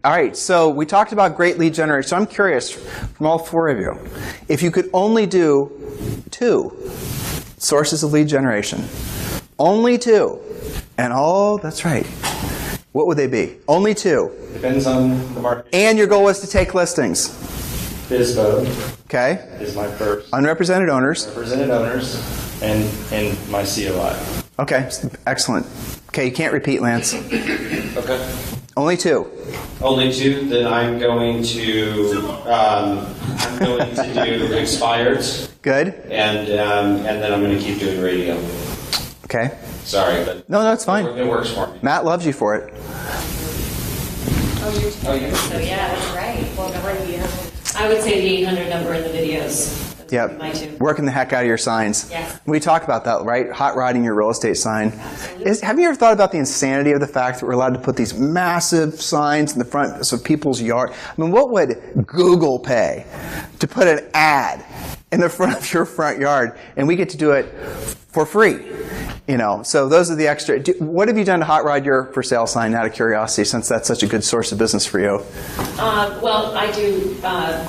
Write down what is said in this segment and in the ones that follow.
All right, so we talked about great lead generation. So I'm curious, from all four of you, if you could only do 2 sources of lead generation, only 2, and that's right, what would they be? Only 2. Depends on the market. And your goal was to take listings. BizBo. Okay. Is my first. Unrepresented owners. Represented owners and my COI. Okay, excellent. Okay, you can't repeat, Lance. Okay. Only 2. Only 2. Then I'm going to do expired. Good. And then I'm going to keep doing radio. Okay. Sorry, but no, it's fine. It works for me. Matt loves you for it. So yeah, that's right. What number do you have? I would say the 800 number in the videos. Yep. My 2. Working the heck out of your signs. Yes. We talk about that, right? Hot rodding your real estate sign. Have you ever thought about the insanity of the fact that we're allowed to put these massive signs in the front of people's yard? I mean, what would Google pay to put an ad in the front of your front yard, and we get to do it for free? So those are the extra. What have you done to hot rod your for sale sign, out of curiosity, since that's such a good source of business for you? Well, I do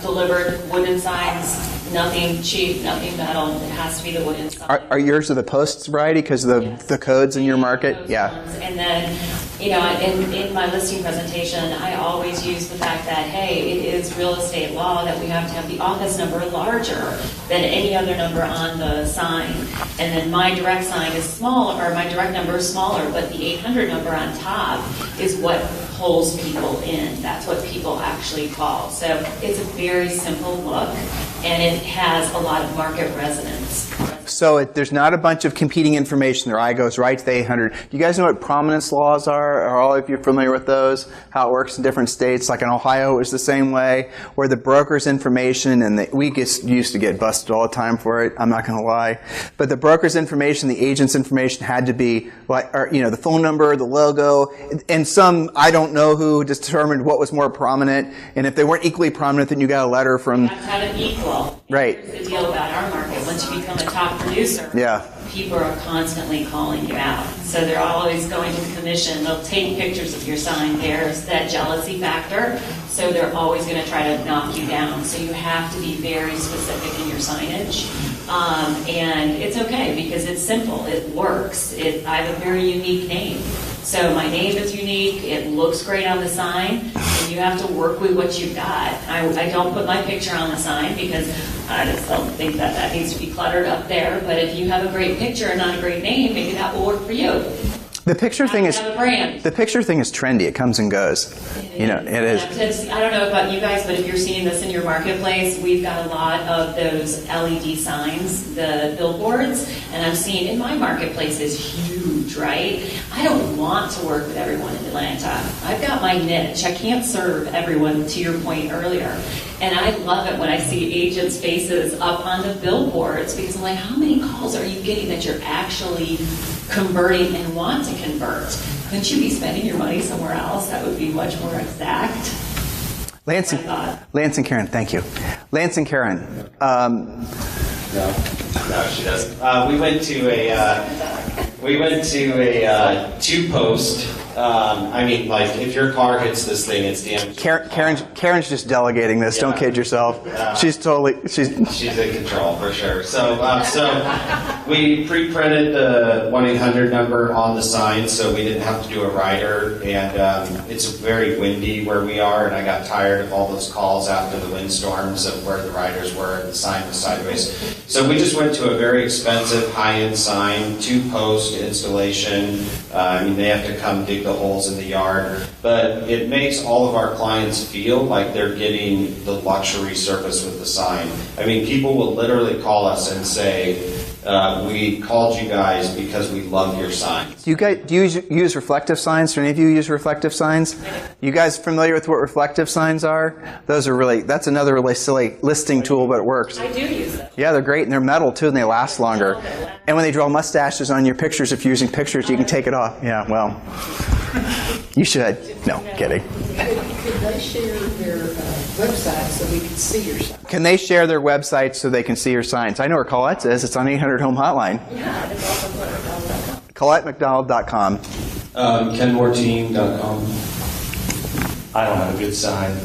delivered wooden signs. Nothing cheap, nothing metal. It has to be the wooden sign. Are yours of the post variety because of the codes in your market? Yeah. And then, in my listing presentation, I always use the fact that, hey, it is real estate law that we have to have the office number larger than any other number on the sign. And then my direct sign is smaller, or my direct number is smaller, but the 800 number on top is what pulls people in. That's what people actually call. So it's a very simple look, and it has a lot of market resonance. So there's not a bunch of competing information. Their eye goes right to the 800. Do you guys know what prominence laws are? Are all of you familiar with those? How it works in different states? Like in Ohio, it was the same way, where the broker's information, and we used to get busted all the time for it, I'm not going to lie. But the broker's information, the agent's information had to be, the phone number, the logo, and some, I don't know who determined what was more prominent. And if they weren't equally prominent, then you got a letter from... That's how to equal. Right. Here's the deal about our market. Once you become a top producer, people are constantly calling you out. So they're always going to the commission. They'll take pictures of your sign. There's that jealousy factor. So they're always going to try to knock you down. So you have to be very specific in your signage. And it's okay because it's simple. It works. I have a very unique name. So my name is unique. It looks great on the sign. And you have to work with what you've got. I don't put my picture on the sign because I just don't think that needs to be cluttered up there. But if you have a great picture and not a great name, maybe that will work for you. The picture thing is trendy. It comes and goes. It is. I don't know about you guys, but if you're seeing this in your marketplace, we've got a lot of those LED signs, the billboards, and I'm seeing in my marketplace is huge, right? I don't want to work with everyone in Atlanta. I've got my niche. I can't serve everyone, to your point earlier. And I love it when I see agents' faces up on the billboards because I'm like, how many calls are you getting that you're actually converting and want to convert? Couldn't you be spending your money somewhere else? That would be much more exact. Lance and Karen, thank you. Lance and Karen. No, she doesn't. We went to a 2-post. If your car hits this thing, it's damaged. Karen's just delegating this. Yeah. Don't kid yourself. She's in control for sure. So we pre-printed the 1-800 number on the sign, so we didn't have to do a rider. And it's very windy where we are, and I got tired of all those calls after the windstorms of where the riders were and the sign was sideways. So we just went to a very expensive high-end sign, 2-post installation. They have to come dig the holes in the yard, but it makes all of our clients feel like they're getting the luxury service with the sign. People will literally call us and say, we called you guys because we love your signs. Do you use reflective signs? Do any of you use reflective signs? You guys familiar with what reflective signs are? That's another really silly listing tool, but it works. I do use them. Yeah, they're great, and they're metal too, and they last longer. And when they draw mustaches on your pictures, if you're using pictures, you can take it off. Yeah, well, you should. No, kidding. Could they share their website so we can see your sign? Can they share their website so they can see your signs? I know where Colette's is. It's on 800 Home Hotline. Yeah, it's also ColetteMcDonald.com. ColetteMcDonald.com. KenMortine.com. I don't have a good sign.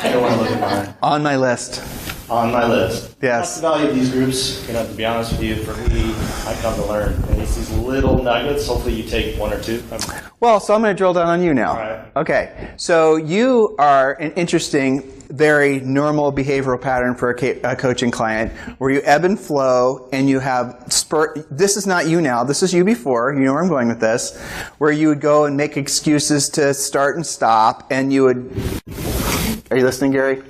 I don't want to look at mine. On my list. On my list. Yes. That's the value of these groups. To be honest with you, for me, I come to learn. And it's these little nuggets. Hopefully you take one or two. Well, so I'm going to drill down on you now. All right. Okay. So you are an interesting, very normal behavioral pattern for a coaching client where you ebb and flow and you have this is not you now, this is you before, you know where I'm going with this, where you would go and make excuses to start and stop, and you would, are you listening, Gary?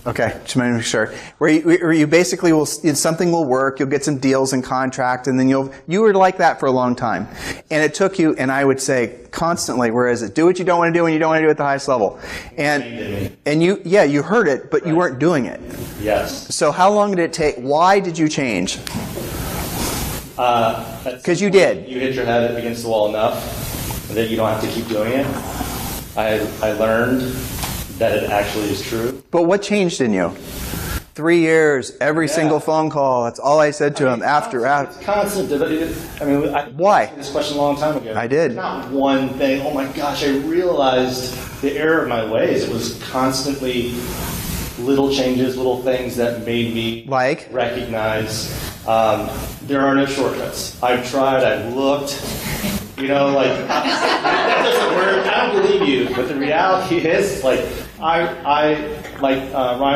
Okay, just want to make sure. Where you basically will, something will work, you'll get some deals and contract, and then you were like that for a long time. And it took you, and I would say constantly, where is it? Do what you don't want to do when you don't want to do it at the highest level. And you heard it, but you weren't doing it. Yes. So how long did it take? Why did you change? Because you did. You hit your head against the wall enough that you don't have to keep doing it. I learned that it actually is true. But what changed in you? 3 years, every single phone call. That's all I said to him after. It's constant. Why? I asked this question a long time ago. I did. Not one thing. Oh my gosh! I realized the error of my ways. It was constantly little changes, little things that made me recognize there are no shortcuts. I've tried. I've looked. That doesn't work. I don't believe you. But the reality is, Ryan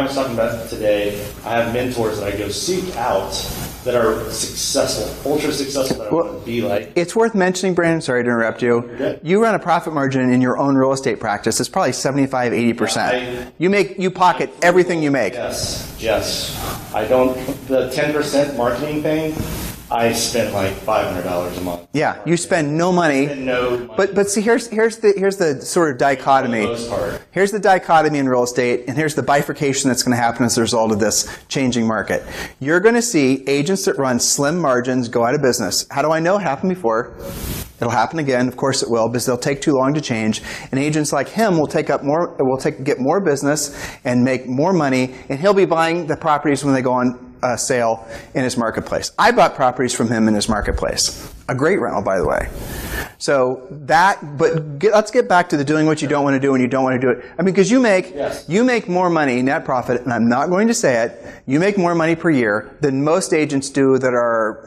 was talking about today, I have mentors that I go seek out that are successful, ultra successful, that I want to be like. It's worth mentioning, Brandon, sorry to interrupt you. Good. You run a profit margin in your own real estate practice. It's probably 75, 80%. You pocket everything you make. Yes. I don't, the 10% marketing thing, I spent like $500 a month. Yeah, you spend no money. But see, here's the sort of dichotomy. For the most part. Here's the dichotomy in real estate, and here's the bifurcation that's going to happen as a result of this changing market. You're going to see agents that run slim margins go out of business. How do I know? It happened before. It'll happen again. Of course it will, because they'll take too long to change. And agents like him will get more business and make more money, and he'll be buying the properties when they go on sale in his marketplace. I bought properties from him in his marketplace. A great rental, by the way. So let's get back to the doing what you don't want to do when you don't want to do it. I mean, because you make more money, net profit, and I'm not going to say it, you make more money per year than most agents do that are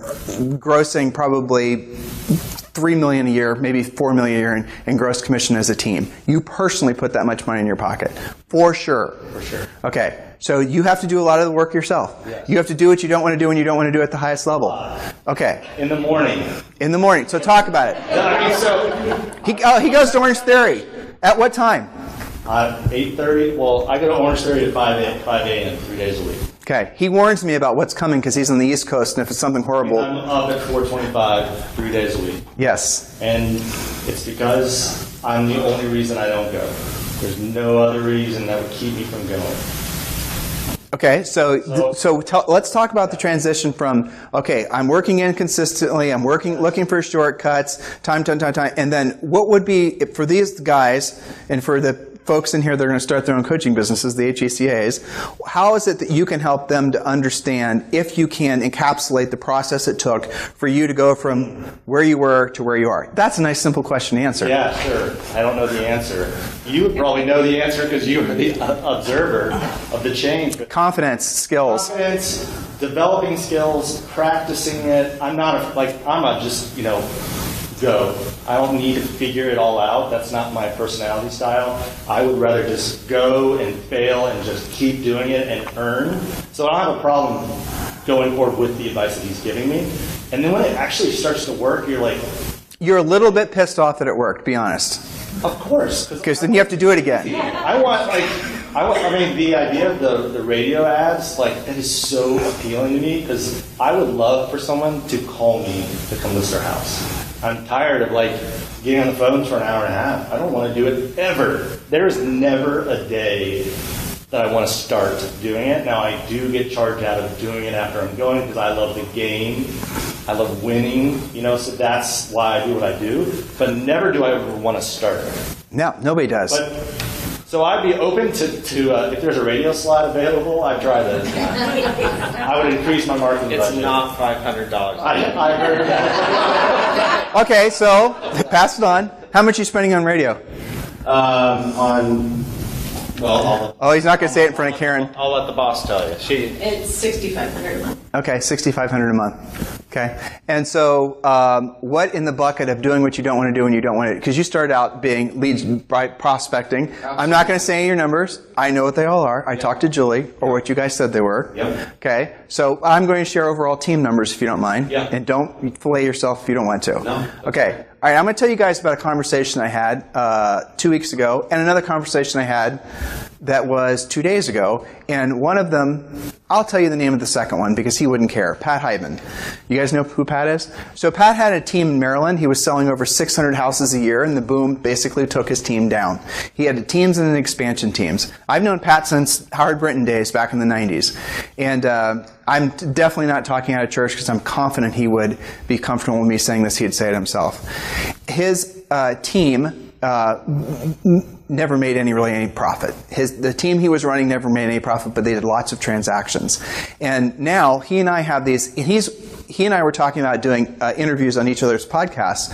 grossing probably $3 million a year, maybe $4 million a year in gross commission as a team. You personally put that much money in your pocket. For sure. For sure. Okay. So you have to do a lot of the work yourself. Yes. You have to do what you don't want to do when you don't want to do it at the highest level. Okay. In the morning. In the morning. So talk about it. He goes to Orange Theory. At what time? 8:30. Well, I go to Orange Theory at 5 a.m. 3 days a week. Okay. He warns me about what's coming because he's on the East Coast, and if it's something horrible. And I'm up at 4:25 3 days a week. Yes. And it's because I'm the only reason I don't go. There's no other reason that would keep me from going. Okay, so let's talk about the transition from, okay, I'm working inconsistently, I'm looking for shortcuts, time, and then what would be, for these guys, and for the folks in here that are going to start their own coaching businesses, the HECAs, how is it that you can help them to understand, if you can encapsulate the process it took for you to go from where you were to where you are? That's a nice, simple question to answer. Yeah, sure. I don't know the answer. You would probably know the answer because you are the observer of the change. Confidence, skills. Confidence, developing skills, practicing it. I'm just, go. I don't need to figure it all out. That's not my personality style. I would rather just go and fail and just keep doing it and earn. So I don't have a problem going forward with the advice that he's giving me. And then when it actually starts to work, you're like... You're a little bit pissed off that it worked, be honest. Of course. Because then you have to do it again. The idea of the radio ads, that is so appealing to me because I would love for someone to call me to come list their house. I'm tired of getting on the phones for an hour and a half. I don't want to do it ever. There is never a day that I want to start doing it. Now I do get charged out of doing it after I'm going because I love the game. I love winning, so that's why I do what I do. But never do I ever want to start. No, nobody does. So I'd be open to if there's a radio slot available, I'd try that. I would increase my marketing budget. It's not $500. I heard that. Okay, so pass it on. How much are you spending on radio? Oh, he's not going to say it in front of Karen. I'll let the boss tell you. It's $6,500 a month. Okay, $6,500 a month. Okay, and so what in the bucket of doing what you don't want to do and you don't want to, because you started out being leads by prospecting. Absolutely. I'm not going to say your numbers. I know what they all are. I talked to Julie, or what you guys said they were. Yep. Okay, so I'm going to share overall team numbers if you don't mind. Yeah. And don't fillet yourself if you don't want to. No. Okay. All right, I'm going to tell you guys about a conversation I had 2 weeks ago, and another conversation I had that was 2 days ago. And one of them, I'll tell you the name of the second one because he wouldn't care. Pat Heidman. You guys know who Pat is? So Pat had a team in Maryland. He was selling over 600 houses a year, and the boom basically took his team down. He had teams and expansion teams. I've known Pat since Howard Brinton days back in the 90s. And I'm definitely not talking out of church because I'm confident he would be comfortable with me saying this. He'd say it himself. His team never made any profit. The team he was running never made any profit, but they did lots of transactions. And now he and I have these. He and I were talking about doing interviews on each other's podcasts,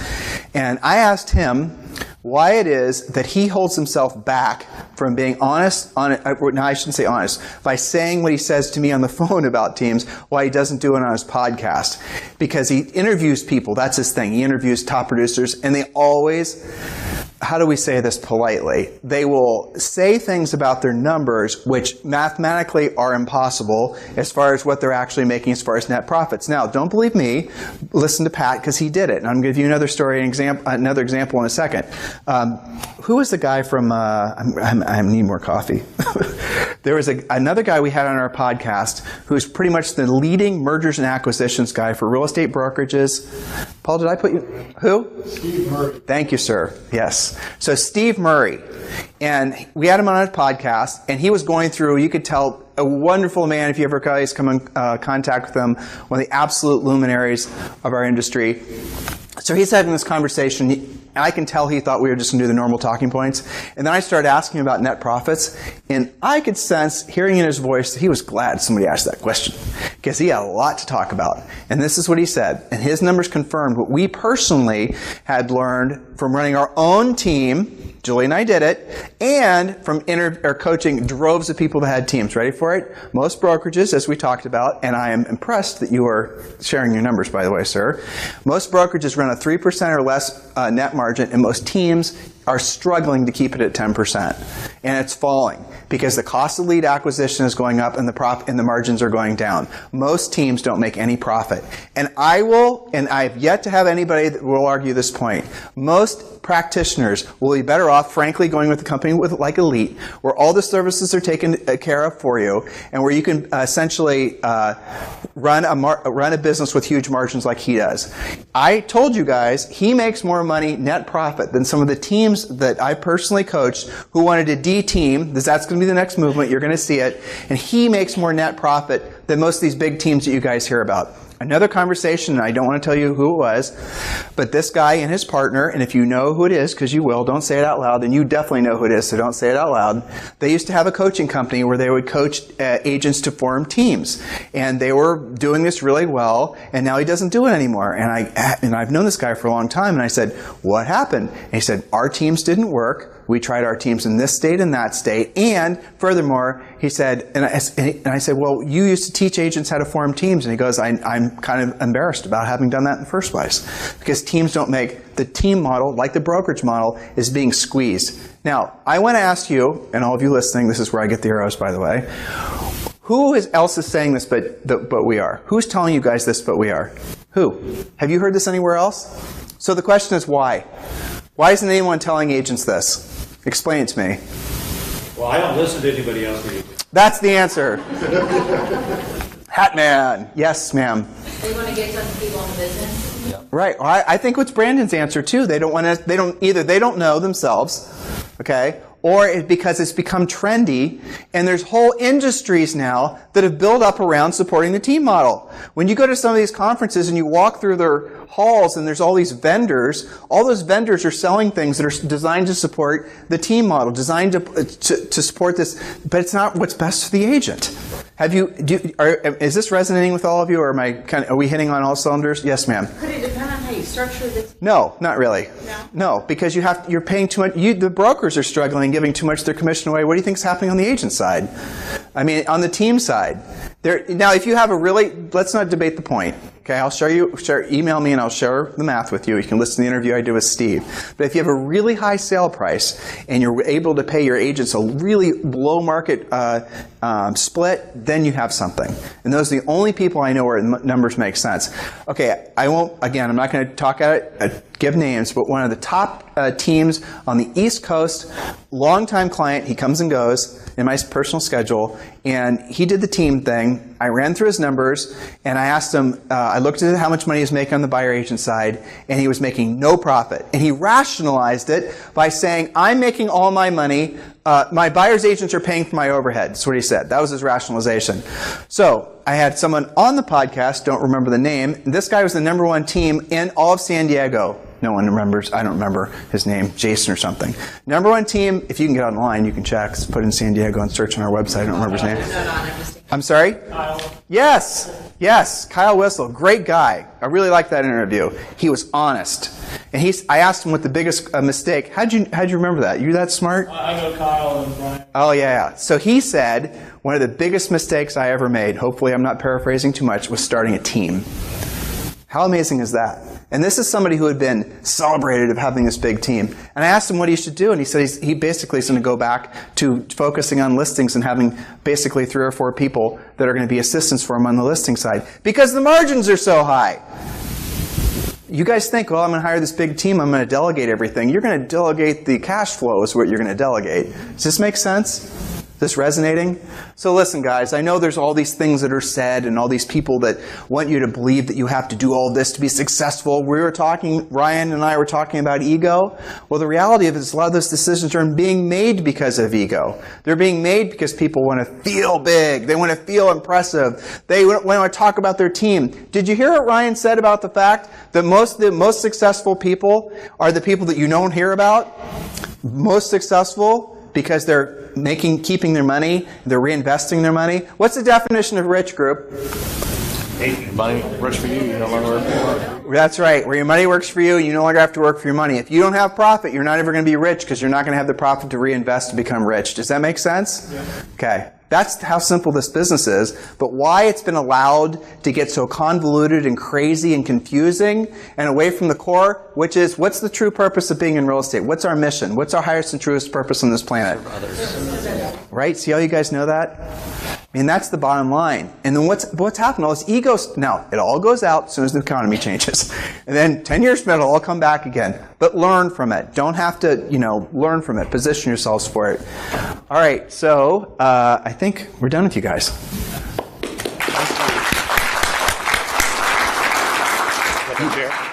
and I asked him why it is that he holds himself back from being honest no, I shouldn't say honest, by saying what he says to me on the phone about teams, why he doesn't do it on his podcast. Because he interviews people, that's his thing. He interviews top producers, and they always, how do we say this politely? They will say things about their numbers which mathematically are impossible as far as what they're actually making as far as net profits. Now, don't believe me. Listen to Pat because he did it. And I'm going to give you another story, another example in a second. Who was the guy from, I need more coffee. There was another guy we had on our podcast who's pretty much the leading mergers and acquisitions guy for real estate brokerages. Paul, did I put you? Who? Steve Murray. Thank you, sir. Yes. So Steve Murray. And we had him on a podcast, and he was going through, you could tell, a wonderful man, if you ever guys come in contact with him, one of the absolute luminaries of our industry. So he's having this conversation, and I can tell he thought we were just going to do the normal talking points. And then I started asking him about net profits, and I could sense, hearing in his voice, that he was glad somebody asked that question, because he had a lot to talk about. And this is what he said, and his numbers confirmed what we personally had learned from running our own team. Julie and I did it, and from coaching droves of people that had teams. Ready for it? Most brokerages, as we talked about, and I am impressed that you are sharing your numbers, by the way, sir. Most brokerages run a 3% or less net margin, and most teams are struggling to keep it at 10%. And it's falling because the cost of lead acquisition is going up and the margins are going down. Most teams don't make any profit. And I've yet to have anybody that will argue this point. Most practitioners will be better off, frankly, going with a company like Elite, where all the services are taken care of for you, and where you can essentially run a business with huge margins like he does. I told you guys he makes more money net profit than some of the teams that I personally coached who wanted to D-team. That's going to be the next movement. You're going to see it. And he makes more net profit than most of these big teams that you guys hear about. Another conversation, and I don't want to tell you who it was, but this guy and his partner, and if you know who it is, because you will, don't say it out loud, and you definitely know who it is, so don't say it out loud. They used to have a coaching company where they would coach agents to form teams, and they were doing this really well, and now he doesn't do it anymore. And I've known this guy for a long time, and I said, what happened? And he said, our teams didn't work. We tried our teams in this state and that state. And furthermore, he said, and I said, well, you used to teach agents how to form teams. And he goes, I'm kind of embarrassed about having done that in the first place. Because teams don't make, the team model, like the brokerage model, is being squeezed. Now, I want to ask you, and all of you listening, this is where I get the arrows, by the way. Who else is saying this but we are? Who's telling you guys this but we are? Who? Have you heard this anywhere else? So the question is why? Why isn't anyone telling agents this? Explain it to me. Well, I don't listen to anybody else. That's the answer. Hat man. Yes, ma'am. They want to get some people in the business. Yeah. Right. Well, I think what's Brandon's answer too. They don't know themselves, okay, or because it's become trendy, and there's whole industries now that have built up around supporting the team model. When you go to some of these conferences and you walk through their halls and there's all these vendors, all those vendors are selling things that are designed to support the team model, designed to support this, but it's not what's best for the agent. Is this resonating with all of you, or are we hitting on all cylinders? Yes, ma'am. Could it depend on how you you structure the? No, not really. No, because you're paying too much. The brokers are struggling, giving too much of their commission away. What do you think is happening on the agent side? I mean, on the team side. Now, if you have let's not debate the point. Okay, I'll email me and I'll share the math with you. You can listen to the interview I did with Steve. But if you have a really high sale price and you're able to pay your agents a really below market split, then you have something. And those are the only people I know where numbers make sense. Okay, I'm not going to give names, but one of the top teams on the East Coast, longtime client, he comes and goes in my personal schedule, and he did the team thing. I ran through his numbers, and I asked him, I looked at how much money he was making on the buyer agent side, and he was making no profit. And he rationalized it by saying, I'm making all my money, my buyer's agents are paying for my overhead. That's what he said. That was his rationalization. So I had someone on the podcast, don't remember the name, and this guy was the #1 team in all of San Diego. No one remembers. I don't remember his name, Jason or something. #1 team, if you can get online, you can check. Just put in San Diego and search on our website. I don't remember his name. I'm sorry? Kyle. Yes, Kyle Whistle. Great guy. I really liked that interview. He was honest. And I asked him what the biggest mistake. How'd you remember that? You that smart? I know Kyle and Brian. Oh, yeah. So he said, one of the biggest mistakes I ever made, hopefully I'm not paraphrasing too much, was starting a team. How amazing is that? And this is somebody who had been celebrated of having this big team. And I asked him what he should do, and he said he basically is going to go back to focusing on listings and having basically 3 or 4 people that are going to be assistants for him on the listing side. Because the margins are so high. You guys think, well, I'm going to hire this big team, I'm going to delegate everything. You're going to delegate the cash flow is what you're going to delegate. Does this make sense? This resonating? So listen, guys, I know there's all these things that are said and all these people that want you to believe that you have to do all this to be successful. Ryan and I were talking about ego. Well, the reality of it is a lot of those decisions are being made because of ego. They're being made because people want to feel big. They want to feel impressive. They want to talk about their team. Did you hear what Ryan said about the fact that the most successful people are the people that you don't hear about? Most successful because they're keeping their money, they're reinvesting their money. What's the definition of rich, group? Money works for you, you no longer work for it. That's right. Where your money works for you, you no longer have to work for your money. If you don't have profit, you're not ever going to be rich because you're not going to have the profit to reinvest to become rich. Does that make sense? Yeah. Okay. That's how simple this business is. But why it's been allowed to get so convoluted and crazy and confusing and away from the core, which is, what's the true purpose of being in real estate? What's our mission? What's our highest and truest purpose on this planet? Right? See how you guys know that? I mean, that's the bottom line. And then what's happened? All this ego, now, it all goes out as soon as the economy changes. And then 10 years from now, it'll all come back again. But learn from it. Don't have to, learn from it. Position yourselves for it. All right, so I think we're done with you guys. Chair.